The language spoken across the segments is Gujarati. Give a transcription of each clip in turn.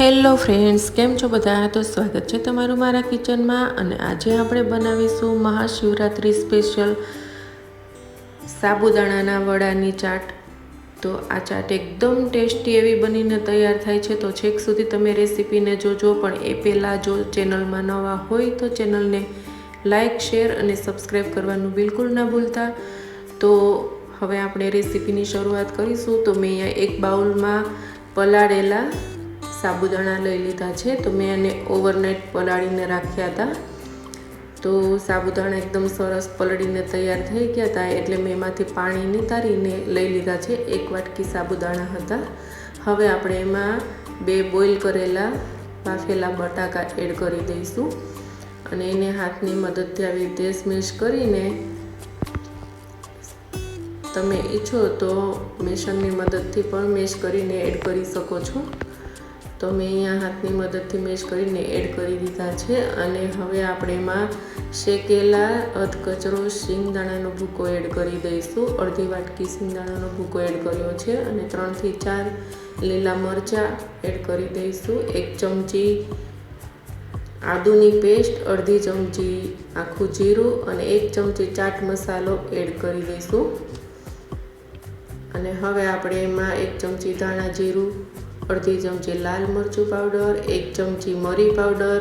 હેલો ફ્રેન્ડ્સ, કેમ છો બધા? તો સ્વાગત છે તમારું મારા કિચનમાં. અને આજે આપણે બનાવીશું મહાશિવરાત્રિ સ્પેશિયલ સાબુદાણાના વડાની ચાટ. તો આ ચાટ એકદમ ટેસ્ટી એવી બનીને તૈયાર થાય છે. તો છેક સુધી તમે રેસીપીને જોજો. પણ એ પહેલાં જો ચેનલમાં નવા હોય તો ચેનલને લાઇક, શેર અને સબસ્ક્રાઈબ કરવાનું બિલકુલ ના ભૂલતા. તો હવે આપણે રેસીપીની શરૂઆત કરીશું. તો મેં અહીંયા એક બાઉલમાં પલાળેલા સાબુદાણા લઈ લીધા છે. તો મેં એને ઓવરનાઇટ પલાળીને રાખ્યા હતા. તો સાબુદાણા એકદમ સરસ પલળીને તૈયાર થઈ ગયા હતા, એટલે મેં એમાંથી પાણી નિતારીને લઈ લીધા છે. 1 વાટકી સાબુદાણા હતા. હવે આપણે એમાં 2 બોઇલ કરેલા બાફેલા બટાકા એડ કરી દઈશું અને એને હાથની મદદથી આવી રીતે સ્મેશ કરીને, તમે ઈચ્છો તો મેશનની મદદથી પણ મેશ કરીને એડ કરી શકો છો. તો મેં અહીંયા હાથની મદદથી મેશ કરીને એડ કરી દીધા છે. અને હવે આપણે એમાં શેકેલા અધકચરો શિંગદાણાનો ભૂકો એડ કરી દઈશું. અડધી વાટકી શિંગદાણાનો ભૂકો એડ કર્યો છે અને 3 થી 4 લીલા મરચાં એડ કરી દઈશું. 1 ચમચી આદુની પેસ્ટ, અડધી ચમચી આખું જીરું અને 1 ચમચી ચાટ મસાલો એડ કરી દઈશું. અને હવે આપણે એમાં 1 ચમચી ધાણા જીરું, અડધી ચમચી લાલ મરચું પાવડર, 1 ચમચી મરી પાવડર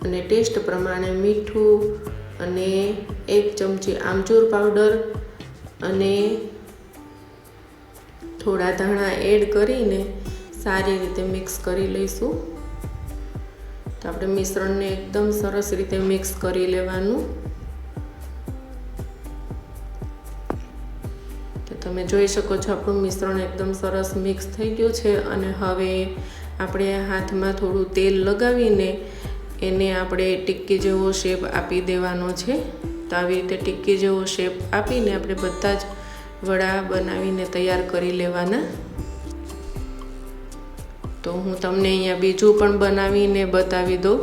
અને ટેસ્ટ પ્રમાણે મીઠું અને 1 ચમચી આમચૂર પાવડર અને થોડા ધાણા એડ કરીને સારી રીતે મિક્સ કરી લઈશું. તો આપણે મિશ્રણને એકદમ સરસ રીતે મિક્સ કરી લેવાનું. તમે જોઈ શકો છો આપણું મિશ્રણ એકદમ સરસ મિક્સ થઈ ગયું છે. અને હવે આપણે હાથમાં થોડું તેલ લગાવીને એને આપણે ટિક્કી જેવો શેપ આપી દેવાનો છે. તો આવી રીતે ટિક્કી જેવો શેપ આપીને આપણે બધા જ વડા બનાવીને તૈયાર કરી લેવાના. તો હું તમને અહીંયા બીજું પણ બનાવીને બતાવી દઉં.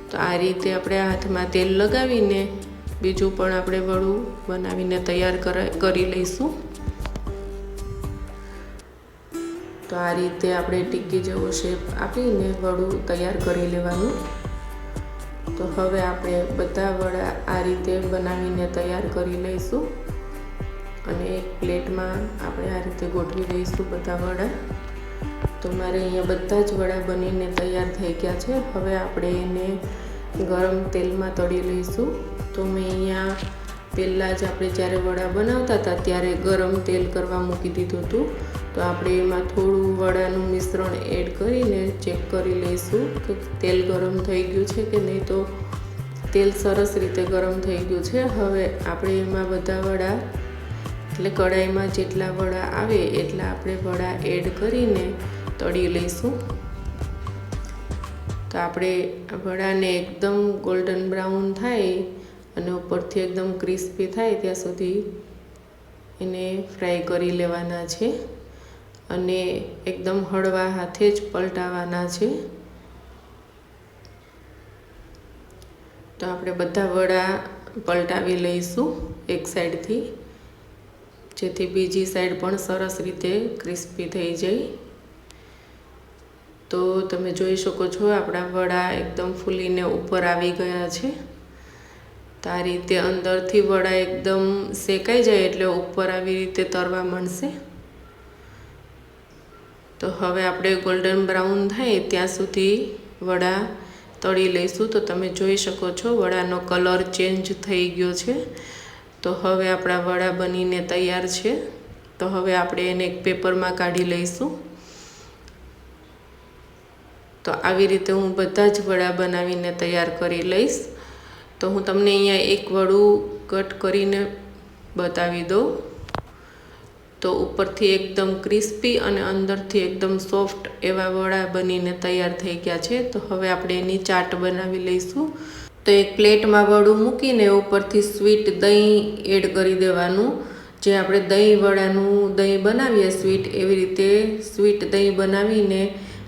તો આ રીતે આપણે હાથમાં તેલ લગાવીને બીજું પણ આપણે વડું બનાવીને તૈયાર કરી લઈશું. તો આ રીતે આપણે ટિક્કી જેવો શેપ આપીને વડું તૈયાર કરી લેવાનું. તો હવે આપણે બધા વડા આ રીતે બનાવીને તૈયાર કરી લઈશું અને એક પ્લેટમાં આપણે આ રીતે ગોઠવી દઈશું બધા વડા. તો મારે અહીંયા બધા જ વડા બનીને તૈયાર થઈ ગયા છે. હવે આપણે એને ગરમ તેલમાં તળી લઈશું. તો મેં અહીંયા પહેલાં જ આપણે જ્યારે વડા બનાવતા હતા ત્યારે ગરમ તેલ કરવા મૂકી દીધું હતું. તો આપણે એમાં થોડું વડાનું મિશ્રણ એડ કરીને ચેક કરી લઈશું કે તેલ ગરમ થઈ ગયું છે કે નહીં. તો તેલ સરસ રીતે ગરમ થઈ ગયું છે. હવે આપણે એમાં બધા વડા, એટલે કઢાઈમાં જેટલા વડા આવે એટલા આપણે વડા એડ કરીને તળી લઈશું. તો આપણે વડાને એકદમ ગોલ્ડન બ્રાઉન થાય અને ઉપરથી એકદમ ક્રિસ્પી થાય ત્યાં સુધી એને ફ્રાય કરી લેવાના છે અને એકદમ હળવા હાથે જ પલટાવવાના છે. તો આપણે બધા વડા પલટાવી લઈશું એક સાઈડથી, જેથી બીજી સાઈડ પણ સરસ રીતે ક્રિસ્પી થઈ જાય. તો તમે જોઈ શકો છો આપણા વડા એકદમ ફૂલીને ઉપર આવી ગયા છે. તો આ રીતે અંદરથી વડા એકદમ શેકાઈ જાય એટલે ઉપર આવી રીતે તરવા માંડશે. તો હવે આપણે ગોલ્ડન બ્રાઉન થાય ત્યાં સુધી વડા તળી લઈશું. તો તમે જોઈ શકો છો વડાનો કલર ચેન્જ થઈ ગયો છે. તો હવે આપણા વડા બનીને તૈયાર છે. તો હવે આપણે એને એક પેપરમાં કાઢી લઈશું. તો આવી રીતે હું બધા જ વડા બનાવીને તૈયાર કરી લઈશ. તો હું તમને અહીંયા એક વડું કટ કરીને બતાવી દઉં. તો ઉપરથી એકદમ ક્રિસ્પી અને અંદરથી એકદમ સોફ્ટ એવા વડા બનીને તૈયાર થઈ ગયા છે. તો હવે આપણે એની ચાટ બનાવી લઈશું. તો એક પ્લેટમાં વડું મૂકીને ઉપરથી સ્વીટ દહીં એડ કરી દેવાનું. જે આપણે દહીં વડાનું દહીં બનાવીએ સ્વીટ, એવી રીતે સ્વીટ દહીં બનાવીને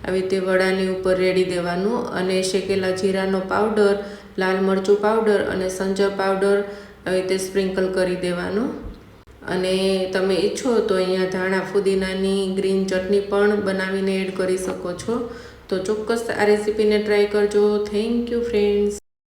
આવી રીતે વડાની ઉપર રેડી દેવાનું. અને શેકેલા જીરાનો પાવડર, લાલ મરચું પાવડર અને સંચર પાવડર આવી રીતે સ્પ્રિંકલ કરી દેવાનો. અને તમે ઈચ્છો તો અહીંયા ધાણા ફુદીનાની ગ્રીન ચટણી પણ બનાવીને એડ કરી શકો છો. તો ચોક્કસ આ રેસીપીને ટ્રાય કરજો. Thank you friends.